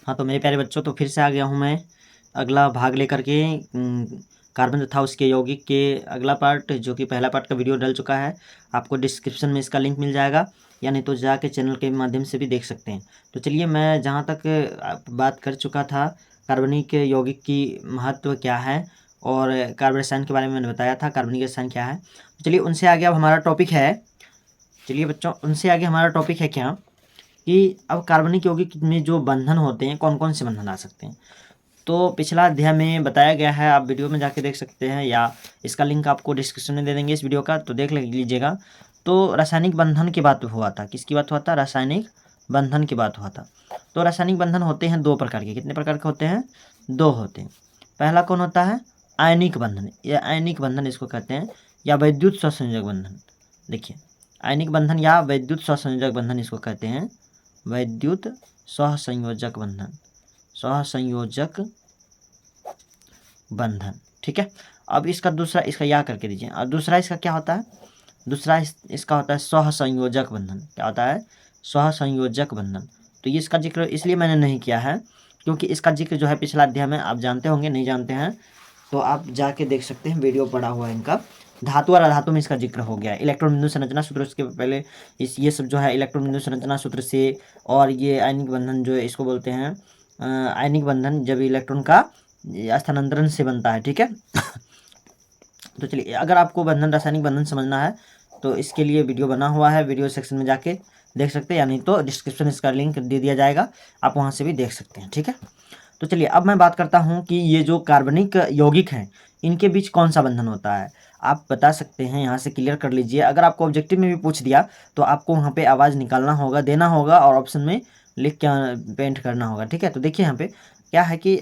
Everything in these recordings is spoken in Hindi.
हाँ तो मेरे प्यारे बच्चों, तो फिर से आ गया हूँ मैं अगला भाग लेकर के कार्बन तथा उसके यौगिक के अगला पार्ट, जो कि पहला पार्ट का वीडियो डल चुका है। आपको डिस्क्रिप्शन में इसका लिंक मिल जाएगा, या नहीं तो जाके चैनल के माध्यम से भी देख सकते हैं। तो चलिए, मैं जहाँ तक बात कर चुका था कार्बनिक यौगिक की महत्व क्या है और कार्बन रसायन के बारे में मैंने बताया था कार्बनिक रसायन क्या है। तो चलिए, उनसे आगे अब हमारा टॉपिक है, चलिए बच्चों, उनसे आगे हमारा टॉपिक है क्या कि अब कार्बनिक यौगिक में जो बंधन होते हैं, कौन कौन से बंधन आ सकते हैं। तो पिछला अध्याय में बताया गया है, आप वीडियो में जाके देख सकते हैं, या इसका लिंक आपको डिस्क्रिप्शन में दे देंगे इस वीडियो का, तो देख लीजिएगा। तो रासायनिक बंधन की बात हुआ था, किसकी बात हुआ था? रासायनिक बंधन की बात हुआ था। तो रासायनिक बंधन होते हैं दो प्रकार के। कितने प्रकार के होते हैं? दो होते हैं। पहला कौन होता है? आयनिक बंधन, या आयनिक बंधन इसको कहते हैं, या विद्युत सहसंयोजक बंधन। देखिए, आयनिक बंधन या विद्युत सहसंयोजक बंधन इसको कहते हैं, विद्युत सहसंयोजक बंधन, सहसंयोजक बंधन। ठीक है। अब इसका दूसरा, इसका या करके दीजिए। और दूसरा इसका क्या होता है? दूसरा इसका होता है सहसंयोजक बंधन। क्या होता है? सहसंयोजक बंधन। तो ये इसका जिक्र इसलिए मैंने नहीं किया है क्योंकि इसका जिक्र जो है पिछला अध्याय में आप जानते होंगे, नहीं जानते हैं तो आप जाके देख सकते हैं, वीडियो पड़ा हुआ है इनका। धातु और अधातु में इसका जिक्र हो गया है। इलेक्ट्रॉन बिंदु संरचना सूत्र, उसके पहले ये सब जो है इलेक्ट्रॉन बिंदु संरचना सूत्र से, और ये आयनिक बंधन जो है इसको बोलते हैं आयनिक बंधन, जब इलेक्ट्रॉन का स्थानांतरण से बनता है। ठीक है। तो चलिए, अगर आपको बंधन, रासायनिक बंधन समझना है तो इसके लिए वीडियो बना हुआ है, वीडियो सेक्शन में जाके देख सकते हैं, या नहीं तो डिस्क्रिप्शन इसका लिंक दे दिया जाएगा, आप वहाँ से भी देख सकते हैं। ठीक है। तो चलिए, अब मैं बात करता हूँ कि ये जो कार्बनिक यौगिक हैं, इनके बीच कौन सा बंधन होता है। आप बता सकते हैं, यहाँ से क्लियर कर लीजिए। अगर आपको ऑब्जेक्टिव में भी पूछ दिया तो आपको वहाँ पे आवाज़ निकालना होगा, देना होगा, और ऑप्शन में लिख के पेंट करना होगा। ठीक है। तो देखिए, यहाँ पे क्या है कि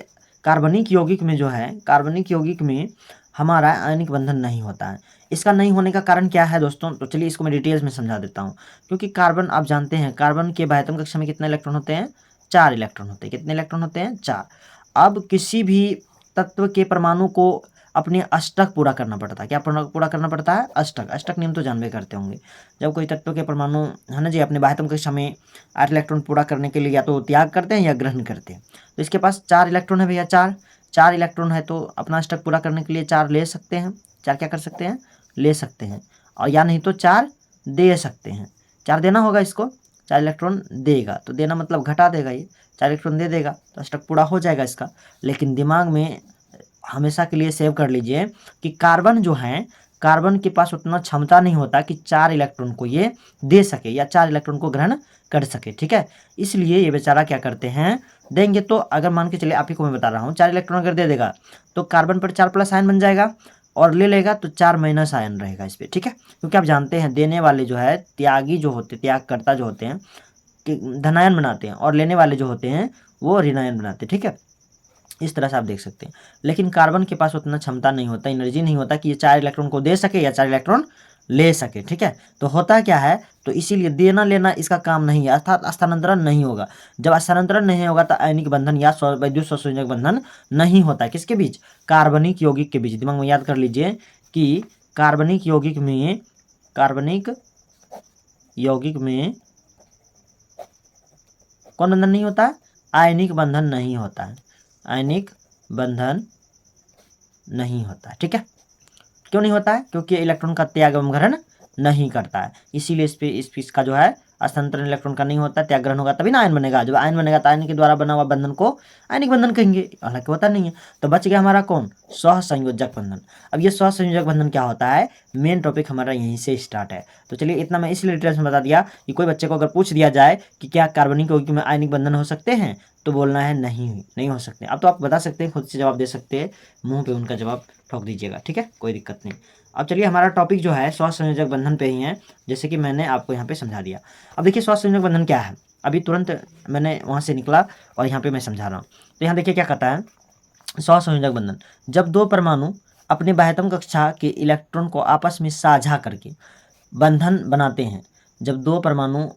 कार्बनिक यौगिक में जो है, कार्बनिक यौगिक में हमारा आयनिक बंधन नहीं होता है। इसका नहीं होने का कारण क्या है दोस्तों? तो चलिए, इसको मैं डिटेल्स में समझा देता हूँ। क्योंकि कार्बन, आप जानते हैं, कार्बन के बाह्यतम कक्षा में कितने इलेक्ट्रॉन होते हैं? 4 इलेक्ट्रॉन होते हैं। कितने इलेक्ट्रॉन होते हैं? 4। अब किसी भी तत्व के परमाणु को अपने अष्टक पूरा करना पड़ता है। क्या पूरा करना पड़ता है? अष्टक। अष्टक नियम तो जानबे करते होंगे। जब कोई तत्व के परमाणु, है ना जी, अपने बाह्यतम कक्षा में 8 इलेक्ट्रॉन पूरा करने के लिए या तो त्याग करते हैं या ग्रहण करते हैं। तो इसके पास 4 इलेक्ट्रॉन है भैया, 4 इलेक्ट्रॉन है, तो अपना अष्टक पूरा करने के लिए 4 ले सकते हैं। 4 क्या कर सकते हैं? ले सकते हैं। और या नहीं तो 4 दे सकते हैं। 4 देना होगा इसको, 4 इलेक्ट्रॉन देगा, तो देना मतलब घटा देगा, ये 4 इलेक्ट्रॉन दे देगा तो अष्टक पूरा हो जाएगा इसका। लेकिन दिमाग में हमेशा के लिए सेव कर लीजिए कि कार्बन जो है, कार्बन के पास उतना क्षमता नहीं होता कि 4 इलेक्ट्रॉन को ये दे सके या 4 इलेक्ट्रॉन को ग्रहण कर सके। ठीक है। इसलिए ये बेचारा क्या करते हैं, देंगे तो, अगर मान के चलिए, आप ही को मैं बता रहा हूँ, 4 इलेक्ट्रॉन अगर दे देगा तो कार्बन पर 4 प्लस आयन बन जाएगा, और ले लेगा तो 4 माइनस आयन रहेगा इस पर। ठीक है। क्योंकि आप जानते हैं, देने वाले जो है, त्यागी जो होते, त्यागकर्ता जो होते हैं, कि धनायन बनाते हैं, और लेने वाले जो होते हैं वो ऋणायन बनाते हैं। ठीक है। इस तरह से आप देख सकते हैं। लेकिन कार्बन के पास उतना क्षमता नहीं होता, एनर्जी नहीं होता कि ये 4 इलेक्ट्रॉन को दे सके या 4 इलेक्ट्रॉन ले सके। ठीक है। तो होता क्या है, तो इसीलिए देना लेना इसका काम नहीं है, अर्थात स्थानांतरण नहीं होगा। जब स्थानांतरण नहीं होगा तो आयनिक बंधन या विद्युत सहसंयोजक बंधन नहीं होता है। किसके बीच? कार्बनिक यौगिक के बीच। दिमाग में याद कर लीजिए कि कार्बनिक यौगिक में, कार्बनिक यौगिक में कौन बंधन नहीं होता है? आयनिक बंधन नहीं होता है। आयनिक बंधन नहीं होता है। ठीक है। क्यों नहीं होता है? क्योंकि इलेक्ट्रॉन का त्याग एवं ग्रहण नहीं करता है, इसीलिए इसका जो है स्थानांतरण इलेक्ट्रॉन का नहीं होता। त्याग ग्रहण होगा तभी ना आयन बनेगा। जब आयन बनेगा तो आयन के द्वारा बना हुआ बंधन को आयनिक बंधन कहेंगे, हालांकि होता नहीं है। तो बच गया हमारा कौन? सहसंयोजक बंधन। अब ये सहसंयोजक बंधन क्या होता है, मेन टॉपिक हमारा यहीं से स्टार्ट है। तो चलिए, इतना मैं इसलिए डिटेल्स में बता दिया कि कोई बच्चे को अगर पूछ दिया जाए कि क्या कार्बनिक यौगिक में आयनिक बंधन हो सकते हैं, तो बोलना है नहीं हो सकते। अब तो आप बता सकते हैं, खुद से जवाब दे सकते हैं, मुंह पे उनका जवाब ठोक दीजिएगा। ठीक है, कोई दिक्कत नहीं। अब चलिए, हमारा टॉपिक जो है सहसंयोजक बंधन पे ही है, जैसे कि मैंने आपको यहाँ पे समझा दिया। अब देखिए, सहसंयोजक बंधन क्या है, अभी तुरंत मैंने वहाँ से निकला और यहाँ पे मैं समझा रहा हूँ। तो यहाँ देखिए क्या कहता है सहसंयोजक बंधन। जब दो परमाणु अपने बाह्यतम कक्षा के इलेक्ट्रॉन को आपस में साझा करके बंधन बनाते हैं, जब दो परमाणु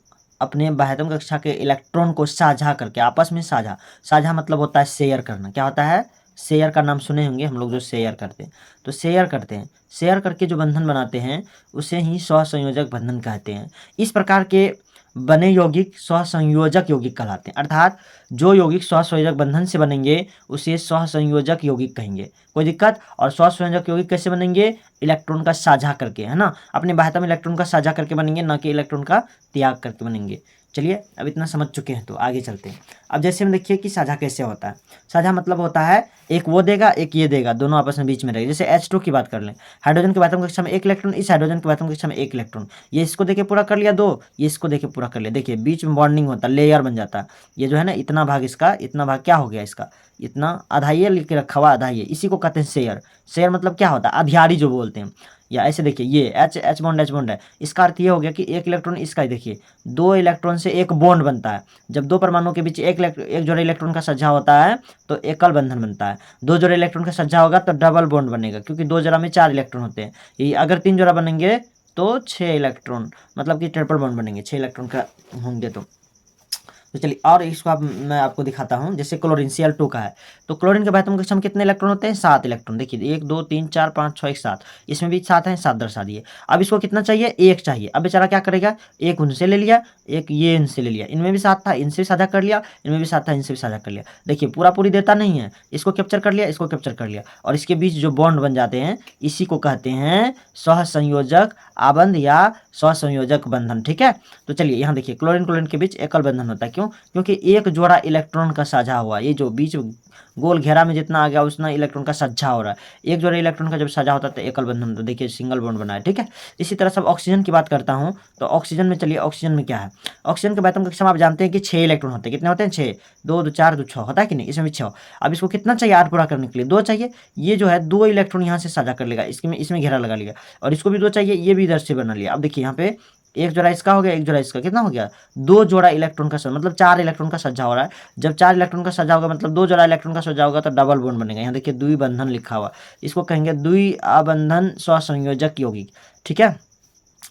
अपने बाह्यतम कक्षा के इलेक्ट्रॉन को साझा करके, आपस में साझा मतलब होता है शेयर करना। क्या होता है? शेयर का नाम सुने होंगे हम लोग, जो शेयर करते हैं, तो शेयर करते हैं, शेयर करके जो बंधन बनाते हैं उसे ही सहसंयोजक बंधन कहते हैं। इस प्रकार के बने यौगिक स्वसंयोजक यौगिक कहलाते हैं। अर्थात जो यौगिक स्वसंयोजक बंधन से बनेंगे उसे स्वसंयोजक यौगिक कहेंगे। कोई दिक्कत? और स्वसंयोजक यौगिक कैसे बनेंगे? इलेक्ट्रॉन का साझा करके, है ना, अपने बाध्यता में इलेक्ट्रॉन का साझा करके बनेंगे, ना कि इलेक्ट्रॉन का त्याग करके बनेंगे। चलिए अब इतना समझ चुके हैं तो आगे चलते हैं। अब जैसे हम देखिए कि साझा कैसे होता है। साझा मतलब होता है एक वो देगा एक ये देगा, दोनों आपस में बीच में रहेगा। जैसे H2 की बात कर लें, हाइड्रोजन के आत्म कक्षा में एक इलेक्ट्रॉन, इस हाइड्रोजन के आत्म कक्षा में एक इलेक्ट्रॉन, ये इसको देके पूरा कर लिया दो, ये इसको देके पूरा कर लिया। देखिए बीच में बॉन्डिंग होता है, लेयर बन जाता है। ये जो है ना इतना भाग इसका, इतना भाग क्या हो गया इसका, इतना आधाई लिख के रखा हुआ आधाई, इसी को कहते हैं शेयर। शेयर मतलब क्या होता है? आधियारी जो बोलते हैं। या ऐसे देखिए ये एच बॉन्ड है, इसका अर्थ ये हो गया कि एक इलेक्ट्रॉन इसका, देखिए दो इलेक्ट्रॉन से एक बॉन्ड बनता है। जब दो परमाणुओं के बीच एक जोड़े इलेक्ट्रॉन का सज्जा होता है तो एकल बंधन बनता है। दो जोड़े इलेक्ट्रॉन का सज्जा होगा तो डबल बॉन्ड बनेगा, क्योंकि दो जोड़ा में 4 इलेक्ट्रॉन होते हैं। ये अगर 3 जोड़ा बनेंगे तो 6 इलेक्ट्रॉन, मतलब कि ट्रिपल बॉन्ड बनेंगे, 6 इलेक्ट्रॉन का होंगे। तो चलिए और इसको मैं आपको दिखाता हूँ। जैसे क्लोरीन Cl2 का है, तो क्लोरीन के आत्म कक्षा में कितने इलेक्ट्रॉन होते हैं? 7 इलेक्ट्रॉन। देखिए 1 2 3 4 5 6 1 7, इसमें भी 7 है, 7 दर्शा दिए। अब इसको कितना चाहिए? 1 चाहिए। अब बेचारा क्या करेगा? एक उनसे ले लिया, एक ये इनसे ले लिया, इनमें भी 7 था, इनसे भी साझा कर लिया, इनमें भी 7 था, इनसे भी साझा कर लिया। देखिए पूरा पूरी देता नहीं है, इसको कैप्चर कर लिया, इसको कैप्चर कर लिया, और इसके बीच जो बॉन्ड बन जाते हैं इसी को कहते हैं सहसंयोजक आबंध या सहसंयोजक बंधन। ठीक है, तो चलिए यहाँ देखिए क्लोरीन क्लोरीन के बीच एकल बंधन होता है। क्यों? क्योंकि एक जोड़ा इलेक्ट्रॉन का साझा हुआ, ये जो बीच गोल घेरा में जितना आ गया उतना इलेक्ट्रॉन का साझा हो रहा है। एक जोड़ा इलेक्ट्रॉन का जब साझा होता है तो एकल बंधन, तो देखिए सिंगल बॉन्ड बना है। ठीक है, इसी तरह सब ऑक्सीजन की बात करता हूँ तो ऑक्सीजन में चलिए, ऑक्सीजन में क्या है? ऑक्सीजन के आत्म कक्षा में आप जानते हैं कि 6 इलेक्ट्रॉन होते हैं। कितने होते हैं? 6। 2 2 4 2 6 होता है कि नहीं? इसमें भी 6। अब इसको कितना चाहिए आर पूरा करने के लिए? 2 चाहिए। ये जो है 2 इलेक्ट्रॉन यहाँ से साझा कर लेगा, इसमें घेरा लगा लिया, और इसको भी 2 चाहिए, ये भी इधर से बना लिया। अब देखिए यहाँ पे एक जोड़ा इसका हो गया, एक जोड़ा इसका, कितना हो गया? 2 जोड़ा इलेक्ट्रॉन का मतलब 4 इलेक्ट्रॉन का सज्जा हो रहा है। जब 4 इलेक्ट्रॉन का सज्जा होगा मतलब 2 जोड़ा इलेक्ट्रॉन का सज्जा होगा तो डबल बॉन्ड बनेगा। यहाँ देखिए द्विबंधन लिखा हुआ, इसको कहेंगे द्विआबंधन स्वसंयोजक यौगिक। ठीक है,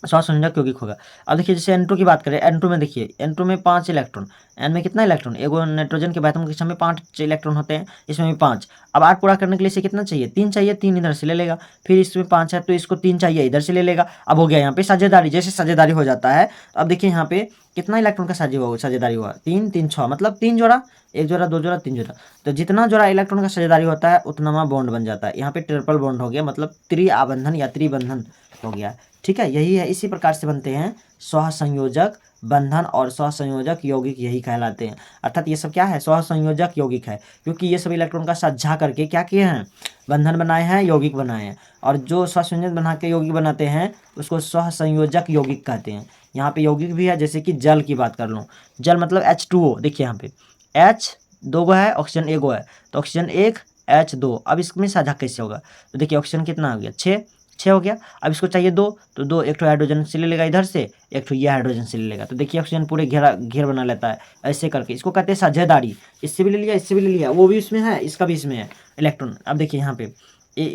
स्वसंयोजक यौगिक होगा। अब देखिए जैसे N2 की बात करें, N2 में देखिए N2 में 5 इलेक्ट्रॉन, N में कितना इलेक्ट्रॉन? एगो नाइट्रोजन के आत्म कक्षा में 5 इलेक्ट्रॉन होते हैं, इसमें भी 5। अब 8 पूरा करने के लिए इसे कितना चाहिए? 3 चाहिए, 3 इधर से ले लेगा, फिर इसमें 5 है तो इसको 3 चाहिए, इधर से ले लेगा। अब हो गया यहाँ पे साझेदारी। जैसे साझेदारी हो जाता है, अब देखिए यहाँ पे कितना इलेक्ट्रॉन का साझेदारी हुआ? 3 3 6, मतलब 3 जोड़ा, 1 जोड़ा 2 जोड़ा 3 जोड़ा। तो जितना जोड़ा इलेक्ट्रॉन का साझेदारी होता है उतना बॉन्ड बन जाता है। यहाँ पे ट्रिपल बॉन्ड हो गया, मतलब त्रिआबंधन या त्रिबंधन हो गया। ठीक है, यही है, इसी प्रकार से बनते हैं सहसंयोजक बंधन और सहसंयोजक यौगिक, यही कहलाते हैं। अर्थात ये सब क्या है? सहसंयोजक यौगिक है, क्योंकि ये सब इलेक्ट्रॉन का साझा करके क्या किए हैं? बंधन बनाए हैं, यौगिक बनाए हैं। और जो सहसंयोजक बना के यौगिक बनाते हैं उसको सहसंयोजक यौगिक कहते हैं। यहाँ पे यौगिक भी है, जैसे कि जल की बात कर लूँ, जल मतलब H2O। देखिए यहाँ पे H 2 गो है, ऑक्सीजन 1 गो है, तो ऑक्सीजन 1 H2। अब इसमें साझा कैसे होगा? तो देखिए ऑक्सीजन कितना हो गया? 6 हो गया। अब इसको चाहिए 2, तो 2 एक तो हाइड्रोजन से ले लेगा इधर से, एक तो ये हाइड्रोजन से ले लेगा। तो देखिए ऑक्सीजन पूरे घेर बना लेता है ऐसे करके, इसको कहते हैं साझेदारी। इससे भी ले लिया, इससे भी ले लिया, वो भी इसमें है, इसका भी इसमें है इलेक्ट्रॉन। अब देखिए यहाँ पे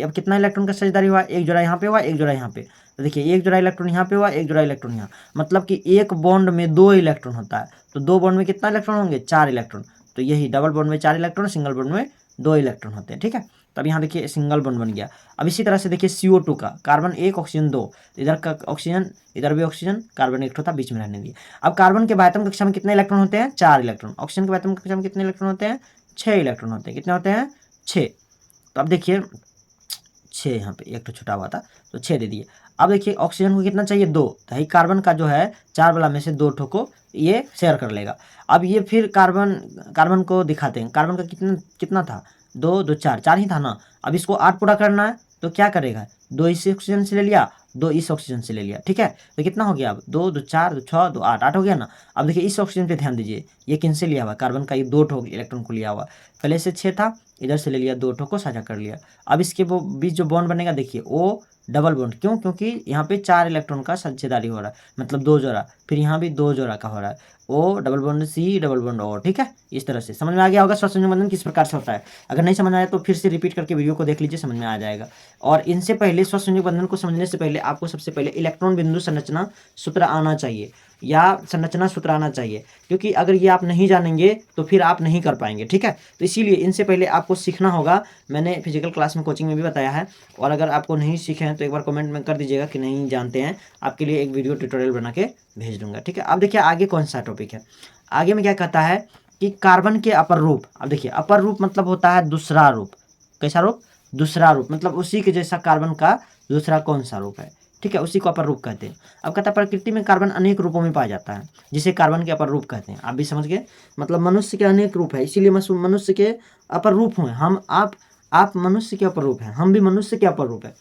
अब कितना इलेक्ट्रॉन का साझेदारी हुआ? एक जोड़ा यहाँ पे हुआ, एक जोड़ा यहाँ पे। तो देखिए एक जोड़ा इलेक्ट्रॉन यहाँ पे हुआ, एक जोड़ा इलेक्ट्रॉन यहाँ, मतलब कि एक बॉन्ड में 2 इलेक्ट्रॉन होता है। तो 2 बॉन्ड में कितना इलेक्ट्रॉन होंगे? 4 इलेक्ट्रॉन। तो यही डबल बॉन्ड में 4 इलेक्ट्रॉन, सिंगल बॉन्ड में 2 इलेक्ट्रॉन होते हैं। ठीक है, तब यहाँ देखिए सिंगल बॉन्ड बन गया। अब इसी तरह से देखिए CO2 का, कार्बन 1 ऑक्सीजन 2, इधर का ऑक्सीजन, इधर भी ऑक्सीजन, कार्बन 1 था, बीच में रहने दिए। अब कार्बन के आत्म कक्षा में कितने इलेक्ट्रॉन होते हैं? 4 इलेक्ट्रॉन। ऑक्सीजन के आत्म कक्षा में कितने इलेक्ट्रॉन होते हैं? 6 इलेक्ट्रॉन होते हैं। कितने होते हैं? 6। तो अब देखिए 6, यहाँ पे एक तो छुटा हुआ था तो 6 दे दिए। अब देखिए ऑक्सीजन को कितना चाहिए? 2, तो कार्बन का जो है 4 वाला में से 2 ठो को ये शेयर कर लेगा। अब ये फिर कार्बन को दिखाते हैं, कार्बन का कितना था? 2 2 4 ही था ना। अब इसको 8 पूरा करना है तो क्या करेगा? 2 इस ऑक्सीजन से ले लिया, 2 इस ऑक्सीजन से ले लिया। ठीक है, तो कितना हो गया? अब 2 2 4 2 6 2 8, 8 हो गया ना। अब देखिए इस ऑक्सीजन पे ध्यान दीजिए, ये किन से लिया हुआ? कार्बन का ये 2 ठो इलेक्ट्रॉन को लिया हुआ, पहले से 6 था, इधर से ले लिया, 2 ठो को साझा कर लिया। अब इसके वो बीच जो बॉन्ड बनेगा देखिए वो डबल बॉन्ड। क्यों? क्योंकि यहाँ पे 4 इलेक्ट्रॉन का साझेदारी हो रहा है, मतलब 2 जोड़ा, फिर यहाँ भी 2 जोड़ा का हो रहा है, O double bond C double bond O। ठीक है, इस तरह से समझ में आ गया होगा सहसंयोजक बंधन किस प्रकार से होता है। अगर नहीं समझ आया तो फिर से रिपीट करके वीडियो को देख लीजिए, समझ में आ जाएगा। और इनसे पहले सहसंयोजक बंधन को समझने से पहले आपको सबसे पहले इलेक्ट्रॉन बिंदु संरचना सूत्र आना चाहिए, या संरचना सूत्र आना चाहिए, क्योंकि अगर ये आप नहीं जानेंगे तो फिर आप नहीं कर पाएंगे। ठीक है, तो इसीलिए इनसे पहले आपको सीखना होगा। मैंने फिजिकल क्लास में कोचिंग में भी बताया है, और अगर आपको नहीं सीखे हैं तो एक बार कमेंट में कर दीजिएगा कि नहीं जानते हैं, आपके लिए एक वीडियो ट्यूटोरियल बना के भेज दूंगा, ठीक है। अब देखिए आगे कौन सा टॉपिक है, आगे में क्या कहता है कि कार्बन के अपर रूप। अब देखिए अपर रूप मतलब होता है दूसरा रूप, कैसा रूप, दूसरा रूप, मतलब उसी के जैसा कार्बन का दूसरा कौन सा रूप है, ठीक है, उसी को अपर रूप कहते हैं। अब कहता है प्रकृति में कार्बन अनेक रूपों में पाया जाता है, जिसे कार्बन के अपर रूप कहते हैं। आप भी समझ गए, मतलब मनुष्य के अनेक रूप है, इसीलिए मनुष्य के अपर रूप हुए हम, आप मनुष्य के अपर रूप हैं, हम भी मनुष्य के अपर रूप है।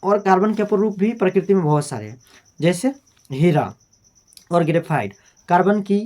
और कार्बन के अपर रूप भी प्रकृति में बहुत सारे हैं, जैसे हीरा और ग्रेफाइट कार्बन की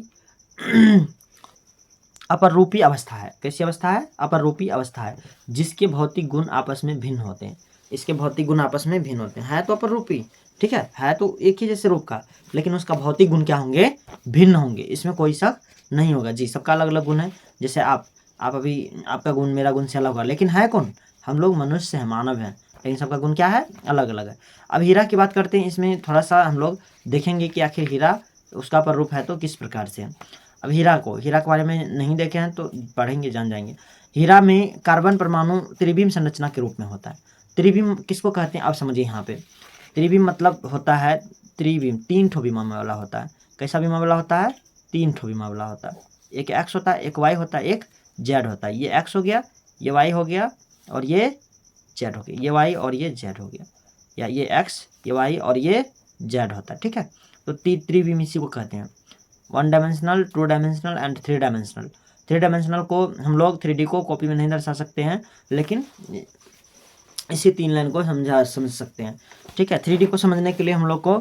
अपर रूपी अवस्था है। कैसी अवस्था है, अपर रूपी अवस्था है, जिसके भौतिक गुण आपस में भिन्न होते हैं, इसके भौतिक गुण आपस में भिन्न होते हैं। है तो अपर रूपी, ठीक है तो एक ही जैसे रूप का, लेकिन उसका भौतिक गुण क्या होंगे, भिन्न होंगे, इसमें कोई शक नहीं होगा जी। सबका अलग अलग गुण है, जैसे आप अभी आपका गुण मेरा गुण से अलग होगा, लेकिन है कौन, हम लोग मनुष्य हैं, मानव हैं, लेकिन सबका गुण क्या है, अलग अलग है। अब हीरा की बात करते हैं, इसमें थोड़ा सा हम लोग देखेंगे कि आखिर हीरा उसका अपर रूप है तो किस प्रकार से है। अब हीरा के बारे में नहीं देखे हैं तो पढ़ेंगे, जान जाएंगे। हीरा में कार्बन परमाणु त्रिविम संरचना के रूप में होता है। त्रिविम किसको कहते हैं, आप समझिए यहाँ पे, त्रिविम मतलब होता है त्रिविम, तीन ठो बीमा वाला होता है। कैसा बीमा वाला होता है, तीन ठो बीमा वाला होता है। एक एक्स होता है, एक वाई होता है, एक जेड होता है। ये एक्स हो गया, ये वाई हो गया और ये जेड हो गया, ये वाई और ये जेड हो गया, या ये एक्स, ये वाई और ये जेड होता है, ठीक है। तो त्रिविम इसी को कहते हैं, 1 dimensional, 2 dimensional and 3 dimensional. 3 dimensional को हम लोग 3D को कॉपी में नहीं दर्शा सकते हैं, लेकिन इसी 3 लाइन को समझ सकते हैं, ठीक है। 3D को समझने के लिए हम लोग को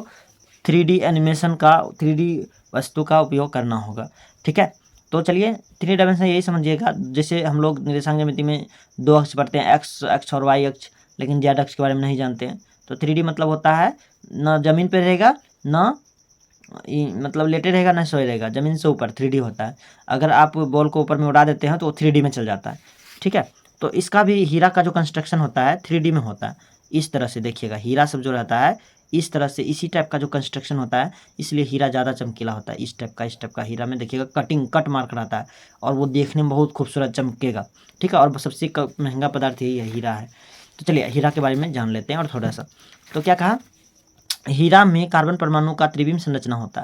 3D एनिमेशन का, 3D वस्तु का उपयोग करना होगा, ठीक है। तो चलिए 3 डायमेंशन यही समझिएगा, जैसे हम लोग निर्देशांक ज्यामिति में 2 अक्ष पढ़ते हैं, एक्स और वाई अक्ष, लेकिन जेड अक्ष के बारे में नहीं जानते हैं। तो 3D मतलब होता है न जमीन पर रहेगा, न मतलब लेटे रहेगा, ना सोए रहेगा, जमीन से ऊपर 3D होता है। अगर आप बॉल को ऊपर में उड़ा देते हैं तो वो 3D में चल जाता है, ठीक है। तो इसका भी हीरा का जो कंस्ट्रक्शन होता है 3D में होता है। इस तरह से देखिएगा, हीरा सब जो रहता है इस तरह से, इसी टाइप का जो कंस्ट्रक्शन होता है, इसलिए हीरा ज़्यादा चमकीला होता है। इस टाइप का हीरा में देखिएगा कट मार्क रहता है, और वो देखने में बहुत खूबसूरत चमकेगा, ठीक है। और सबसे महंगा पदार्थ यही है, हीरा है। तो चलिए हीरा के बारे में जान लेते हैं और थोड़ा सा। तो क्या कहा, हीरा में कार्बन परमाणु का त्रिविम संरचना होता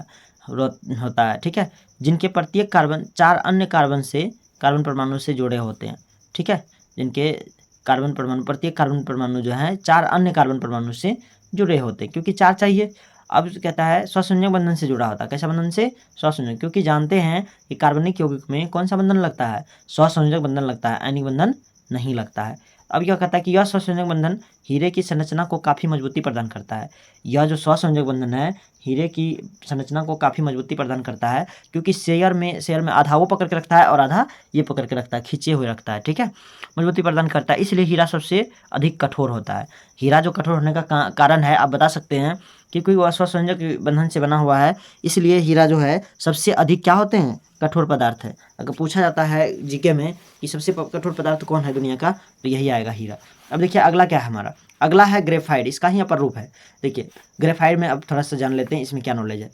है, ठीक है, जिनके प्रत्येक कार्बन 4 अन्य कार्बन परमाणु से जुड़े होते हैं, ठीक है। जिनके प्रत्येक कार्बन परमाणु जो है 4 अन्य कार्बन परमाणु से जुड़े होते हैं, क्योंकि 4 चाहिए। अब कहता है स्वसंयोजक बंधन से जुड़ा होता है। कैसा बंधन से, स्वसंयोजक, क्योंकि जानते हैं कि कार्बनिक यौगिक में कौन सा बंधन लगता है, स्वसंयोजक बंधन लगता है, आयनिक बंधन नहीं लगता है। अब यह कहता है कि यह स्वसंयोजक बंधन हीरे की संरचना को काफ़ी मजबूती प्रदान करता है। यह जो स्वसंयोजक बंधन है हीरे की संरचना को काफ़ी मजबूती प्रदान करता है, क्योंकि शेयर में आधा वो पकड़ के रखता है और आधा ये पकड़ के रखता है, खींचे हुए रखता है, ठीक है, मजबूती प्रदान करता है। इसलिए हीरा सबसे अधिक कठोर होता है। हीरा जो कठोर होने का कारण है, आप बता सकते हैं, क्योंकि वह स्वसंयोजक बंधन से बना हुआ है, इसलिए हीरा जो है सबसे अधिक क्या होते हैं, कठोर पदार्थ है। अगर पूछा जाता है जीके में कि सबसे कठोर पदार्थ कौन है दुनिया का, तो यही आएगा, हीरा। अब देखिए अगला क्या है हमारा, अगला है ग्रेफाइट, इसका ही अपर रूप है। देखिए ग्रेफाइट में अब थोड़ा सा जान लेते हैं इसमें क्या नॉलेज है।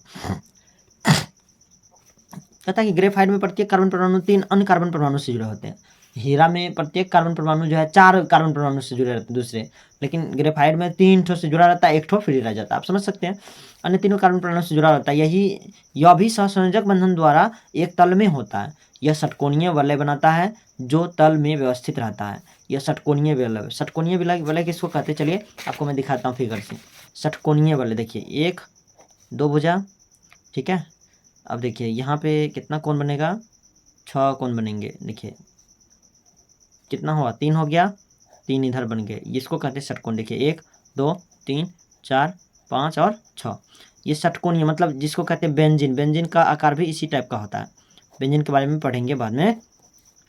कहता है कि ग्रेफाइट में प्रत्येक कार्बन परमाणु 3 अन्य कार्बन परमाणु से जुड़े होते हैं। हीरा में प्रत्येक कार्बन परमाणु जो है 4 कार्बन परमाणु से जुड़े रहते हैं दूसरे, लेकिन ग्रेफाइट में 3 ठो से जुड़ा रहता है, 1 ठो फ्री रह जाता है। आप समझ सकते हैं, अन्य तीनों कार्बन परमाणु से जुड़ा रहता है। यह भी सहसंयोजक बंधन द्वारा एक तल में होता है। यह षटकोणीय वलय बनाता है जो तल में व्यवस्थित रहता है। यह षटकोणीय वलय किसको कहते हैं, चलिए आपको मैं दिखाता हूँ फिगर से। षटकोणीय वलय देखिए, 1 2 भुजा, ठीक है। अब देखिए यहाँ पे कितना कोण बनेगा, 6 कोण बनेंगे। देखिए कितना हुआ, 3 हो गया, 3 इधर बन गए, इसको कहते हैं षटकोण। देखिए 1 2 3 4 5 और 6, ये षटकोणीय मतलब जिसको कहते हैं बेंजीन का आकार भी इसी टाइप का होता है। बेंजीन के बारे में पढ़ेंगे बाद में,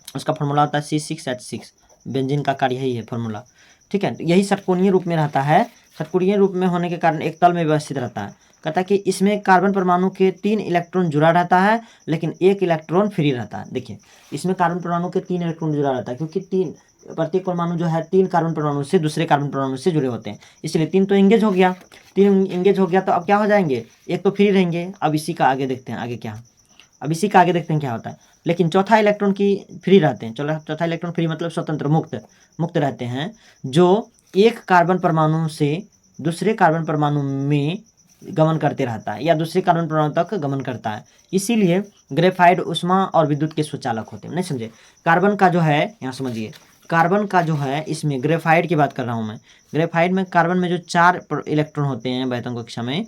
उसका फॉर्मूला होता है C6H6, बेंजीन का आकार यही है फॉर्मूला, ठीक है। यही षटकोणीय रूप में रहता है। षटकोणीय रूप में होने के कारण एक तल में व्यवस्थित रहता है। कहता है कि इसमें कार्बन परमाणु के 3 इलेक्ट्रॉन जुड़ा रहता है, लेकिन 1 इलेक्ट्रॉन फ्री रहता है। देखिए इसमें कार्बन परमाणु के 3 इलेक्ट्रॉन जुड़ा रहता है, क्योंकि प्रत्येक परमाणु जो है 3 कार्बन परमाणु से दूसरे कार्बन परमाणु से जुड़े होते हैं, इसलिए 3 तो इंगेज हो गया, 3 इंगेज हो गया तो अब क्या हो जाएंगे, 1 तो फ्री रहेंगे। अब इसी का आगे देखते हैं, आगे क्या, अब इसी का आगे देखते हैं क्या होता है। लेकिन चौथा इलेक्ट्रॉन की फ्री रहते हैं, चौथा इलेक्ट्रॉन फ्री मतलब स्वतंत्र मुक्त रहते हैं, जो एक कार्बन परमाणु से दूसरे कार्बन परमाणु में गमन करते रहता है या दूसरे कार्बन परमाणु तक गमन करता है। इसीलिए ग्रेफाइट ऊष्मा और विद्युत के सुचालक होते हैं। नहीं समझे? कार्बन का जो है, यहाँ समझिए, कार्बन का जो है, इसमें ग्रेफाइट की बात कर रहा हूँ मैं। ग्रेफाइट में कार्बन में जो 4 इलेक्ट्रॉन होते हैं बहतों कक्षा में,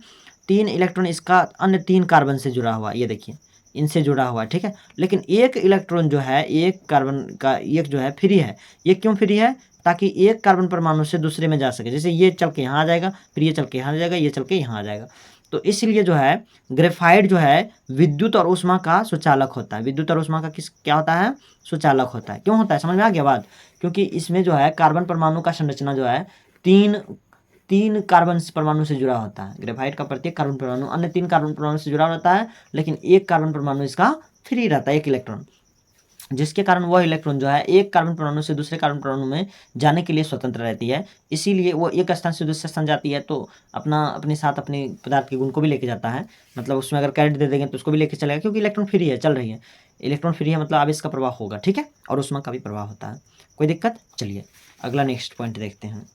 3 इलेक्ट्रॉन इसका अन्य 3 कार्बन से जुड़ा हुआ, ये देखिए इनसे जुड़ा हुआ, ठीक है। लेकिन एक इलेक्ट्रॉन जो है, एक कार्बन का एक जो है फ्री है। ये क्यों फ्री है? ताकि एक कार्बन परमाणु से दूसरे में जा सके। जैसे ये चल के यहाँ आ जाएगा, फिर ये चल के यहाँ आ जाएगा, ये चल के यहाँ आ जाएगा। तो इसलिए जो है ग्रेफाइट जो है विद्युत और ऊष्मा का सुचालक होता है। विद्युत और ऊष्मा का क्या होता है? सुचालक होता है। क्यों होता है? समझ में आ गया बात? क्योंकि इसमें जो है कार्बन परमाणु का संरचना जो है तीन कार्बन परमाणु से जुड़ा होता है। ग्रेफाइट का प्रत्येक कार्बन परमाणु अन्य 3 कार्बन परमाणु से जुड़ा रहता है, लेकिन एक कार्बन परमाणु इसका फ्री रहता है, एक इलेक्ट्रॉन, जिसके कारण वह इलेक्ट्रॉन जो है एक कार्बन परमाणु से दूसरे कार्बन परमाणु में जाने के लिए स्वतंत्र रहती है। इसीलिए वो एक स्थान से दूसरे स्थान जाती है तो अपने साथ अपने पदार्थ के गुण को भी लेके जाता है। मतलब उसमें अगर कैरेट दे देंगे तो उसको भी लेके चलेगा, क्योंकि इलेक्ट्रॉन फ्री है, चल रही है। इलेक्ट्रॉन फ्री है मतलब आवेश का प्रवाह होगा, ठीक है, और ऊष्मा का भी प्रवाह होता है। कोई दिक्कत? चलिए अगला नेक्स्ट पॉइंट देखते हैं।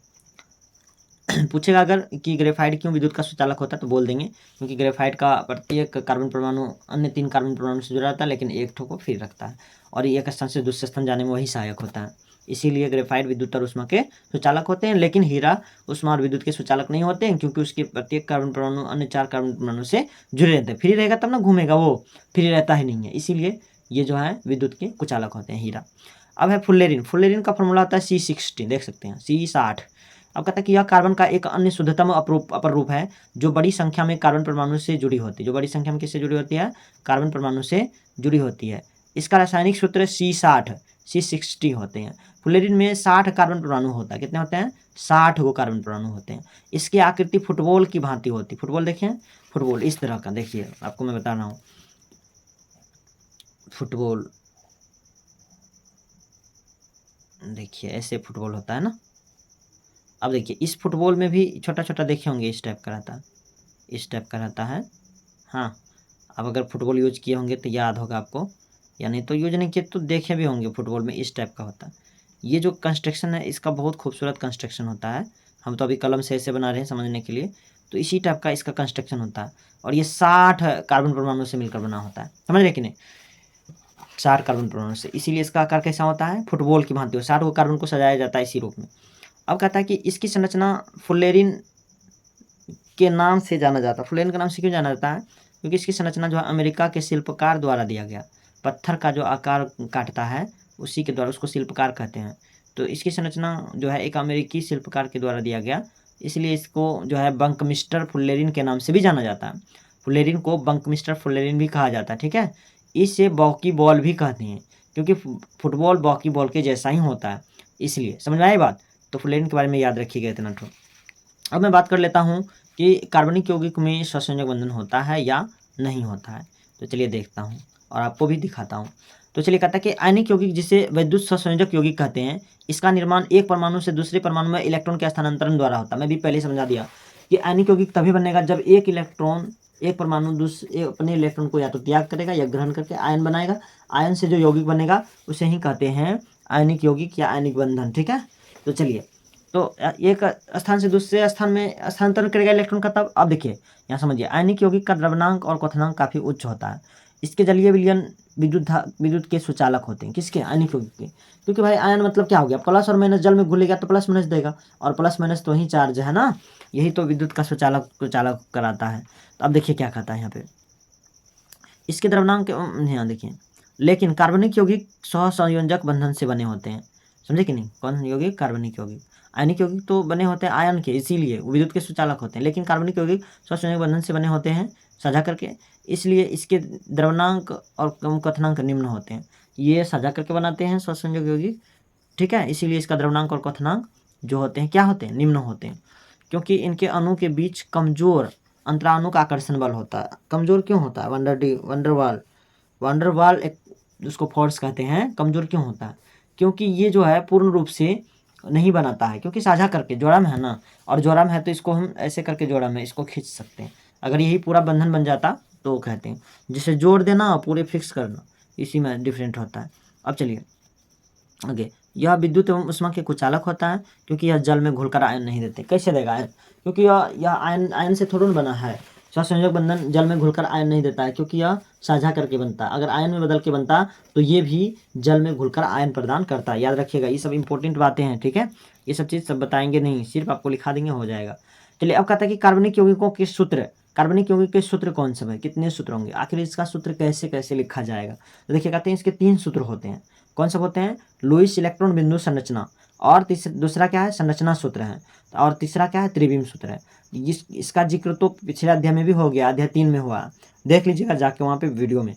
पूछेगा अगर कि ग्रेफाइट क्यों विद्युत का सुचालक होता है, तो बोल देंगे क्योंकि ग्रेफाइट का प्रत्येक कार्बन परमाणु अन्य 3 कार्बन परमाणु से जुड़ा रहता है, लेकिन एक ठो को फ्री रखता है, और एक स्थान से दूसरे स्थान जाने में वही सहायक होता है। इसीलिए ग्रेफाइट विद्युत और ऊष्मा के सुचालक होते हैं। लेकिन हीरा ऊष्मा और विद्युत के सुचालक नहीं होते हैं, क्योंकि उसके प्रत्येक कार्बन परमाणु अन्य 4 कार्बन परमाणु से जुड़े रहते हैं। फ्री रहेगा तब ना घूमेगा, वो फ्री रहता ही नहीं है। इसीलिए ये जो है विद्युत के कुचालक होते हैं, हीरा। अब है फुल्लेरिन। फुल्लेरिन का फॉर्मूला होता है C60, देख सकते हैं, C60। अब कहता है कि यह कार्बन का एक अन्य शुद्धतम अपर रूप है जो बड़ी संख्या में कार्बन परमाणु से जुड़ी होती है। जो बड़ी संख्या में किससे जुड़ी होती है? कार्बन परमाणु से जुड़ी होती है। इसका रासायनिक सूत्र C60 होते हैं। फुल्लेरिन में 60 कार्बन परमाणु होता है। कितने होते हैं? 60 गो कार्बन परमाणु होते हैं। इसकी आकृति फुटबॉल की भांति होती है। फुटबॉल देखिए, फुटबॉल इस तरह का, देखिए आपको मैं बता रहा हूँ, फुटबॉल देखिए ऐसे फुटबॉल होता है ना। अब देखिए इस फुटबॉल में भी छोटा छोटा देखे होंगे, इस टाइप का रहता है, इस टाइप का रहता है। हाँ, अब अगर फुटबॉल यूज किए होंगे तो याद होगा आपको, या नहीं तो यूज नहीं किए तो देखे भी होंगे। फुटबॉल में इस टाइप का होता है। ये जो कंस्ट्रक्शन है इसका बहुत खूबसूरत कंस्ट्रक्शन होता है। हम तो अभी कलम से ऐसे बना रहे हैं समझने के लिए, तो इसी टाइप का इसका कंस्ट्रक्शन होता है। और ये 60 कार्बन परमाणु से मिलकर बना होता है, समझ रहे कि नहीं? 60 कार्बन परमाणु से, इसीलिए इसका आकार कैसा होता है? फुटबॉल की भांति। 60 को कार्बन को सजाया जाता है इसी रूप में। अब कहता है कि इसकी संरचना फुल्लेरिन के नाम से जाना जाता है। फुल्लेरिन के नाम से क्यों जाना जाता है? क्योंकि इसकी संरचना जो है अमेरिका के शिल्पकार द्वारा दिया गया। पत्थर का जो आकार काटता है उसी के द्वारा, उसको शिल्पकार कहते हैं। तो इसकी संरचना जो है एक अमेरिकी शिल्पकार के द्वारा दिया गया, इसलिए इसको जो है बंकमिस्टर फुल्लेरिन के नाम से भी जाना जाता है। फुल्लेरिन को बंकमिस्टर फुल्लेरिन भी कहा जाता है, ठीक है। इसे बॉकी बॉल भी कहते हैं, क्योंकि फुटबॉल बॉकी बॉल के जैसा ही होता है, इसलिए। समझ में आई बात? तो फुल्लेरिन के बारे में याद रखिएगा इतना तो। अब मैं बात कर लेता हूँ कि कार्बनिक यौगिक में सहसंयोजक बंधन होता है या नहीं होता है। तो चलिए देखता हूँ और आपको भी दिखाता हूँ। तो चलिए कहता है कि आयनिक यौगिक, जिसे विद्युत सहसंयोजक यौगिक कहते हैं, इसका निर्माण एक परमाणु से दूसरे परमाणु में इलेक्ट्रॉन के स्थानांतरण द्वारा होता है। मैं भी पहले समझा दिया कि आयनिक यौगिक तभी बनेगा जब एक परमाणु दूसरे अपने इलेक्ट्रॉन को या तो त्याग करेगा या ग्रहण करके आयन बनाएगा। आयन से जो यौगिक बनेगा उसे ही कहते हैं आयनिक यौगिक या आयनिक बंधन, ठीक है। तो चलिए, तो एक स्थान से दूसरे स्थान में स्थानांतरण करेगा इलेक्ट्रॉन का। तब अब देखिए यहाँ समझिए, आयनिक यौगिक का द्रव्यमांक और क्वथनांक काफी उच्च होता है। इसके जलीय विलयन विद्युत के सुचालक होते हैं। किसके? आयनिक यौगिक के। क्योंकि भाई आयन मतलब क्या हो गया? प्लस और माइनस, जल में घुलेगा तो प्लस माइनस देगा, और प्लस माइनस तो ही चार्ज है ना, यही तो विद्युत का सुचालक कराता है। तो अब देखिए क्या कहता है यहाँ पे, इसके द्रव्यमांक, यहाँ देखिए, लेकिन कार्बनिक यौगिक सहसंयोजक बंधन से बने होते हैं। समझे कि नहीं? कौन यौगिक? कार्बनिक यौगिक। आयनिक यौगिक तो बने होते हैं आयन के, इसीलिए वो विद्युत के सुचालक होते हैं। लेकिन कार्बनिक यौगिक सहसंयोजक बंधन से बने होते हैं साझा करके, इसलिए इसके द्रव्यमांक और क्वथनांक निम्न होते हैं। ये साझा करके बनाते हैं सहसंयोजक यौगिक, ठीक है। इसीलिए इसका द्रव्यमांक और क्वथनांक जो होते हैं क्या होते हैं? निम्न होते हैं, क्योंकि इनके अणु के बीच कमजोर अंतराणु का आकर्षण बल होता है। कमजोर क्यों होता है? वंडरवाल एक उसको फोर्स कहते हैं। कमजोर क्यों होता है? क्योंकि ये जो है पूर्ण रूप से नहीं बनाता है, क्योंकि साझा करके जोड़ा में है ना, और जोड़ा में है तो इसको हम ऐसे करके जोड़ा में इसको खींच सकते हैं। अगर यही पूरा बंधन बन जाता तो कहते हैं जिसे जोड़ देना और पूरे फिक्स करना, इसी में डिफरेंट होता है। अब चलिए आगे, यह विद्युत एवं ऊष्मा के कुचालक होता है, क्योंकि यह जल में घुलकर आयन नहीं देते। कैसे देगा आयन? क्योंकि यह आयन से थोड़ा बना है। सहसंयोजक बंधन जल में घुलकर आयन नहीं देता है, क्योंकि यह साझा करके बनता है। अगर आयन में बदल के बनता तो ये भी जल में घुलकर आयन प्रदान करता है। याद रखिएगा, ये सब इंपॉर्टेंट बातें हैं, ठीक है। ये सब चीज़ सब बताएंगे नहीं, सिर्फ आपको लिखा देंगे, हो जाएगा। चलिए, अब कहता है कि कार्बनिक यौगिकों के सूत्र, कार्बनिक यौगिक के सूत्र कौन से हैं, कितने सूत्र होंगे, आखिर इसका सूत्र कैसे कैसे लिखा जाएगा। तो देखिए, कहते हैं इसके 3 सूत्र होते हैं। कौन से होते हैं? लुईस इलेक्ट्रॉन बिंदु संरचना, और दूसरा क्या है? संरचना सूत्र है, और तीसरा क्या है? त्रिविम सूत्र है। इसका जिक्र तो पिछले अध्याय में भी हो गया, अध्याय 3 में हुआ, देख लीजिएगा जाके वहाँ पे वीडियो में,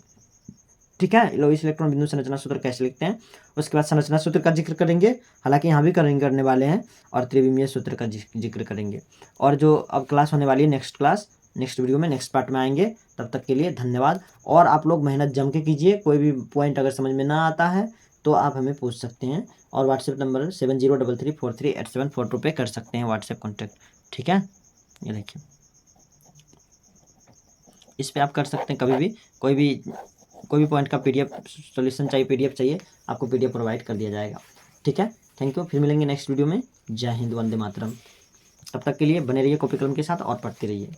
ठीक है। लुईस इलेक्ट्रॉन बिंदु संरचना सूत्र कैसे लिखते हैं, उसके बाद संरचना सूत्र का जिक्र करेंगे, हालांकि यहाँ भी करने वाले हैं, और त्रिविमीय सूत्र का जिक्र करेंगे। और जो अब क्लास होने वाली है, नेक्स्ट वीडियो में, नेक्स्ट पार्ट में आएंगे। तब तक के लिए धन्यवाद। और आप लोग मेहनत जम के कीजिए, कोई भी पॉइंट अगर समझ में ना आता है तो आप हमें पूछ सकते हैं, और व्हाट्सएप नंबर 7033438742 पे कर सकते हैं व्हाट्सएप कॉन्टैक्ट, ठीक है। ये देखिए, इस पे आप कर सकते हैं कभी भी, कोई भी पॉइंट का पीडीएफ सॉल्यूशन चाहिए, पीडीएफ चाहिए, आपको पीडीएफ प्रोवाइड कर दिया जाएगा, ठीक है। थैंक यू, फिर मिलेंगे नेक्स्ट वीडियो में। जय हिंद, वंदे मातरम। तब तक के लिए बने रहिए कॉपी कलम के साथ और पढ़ते रहिए।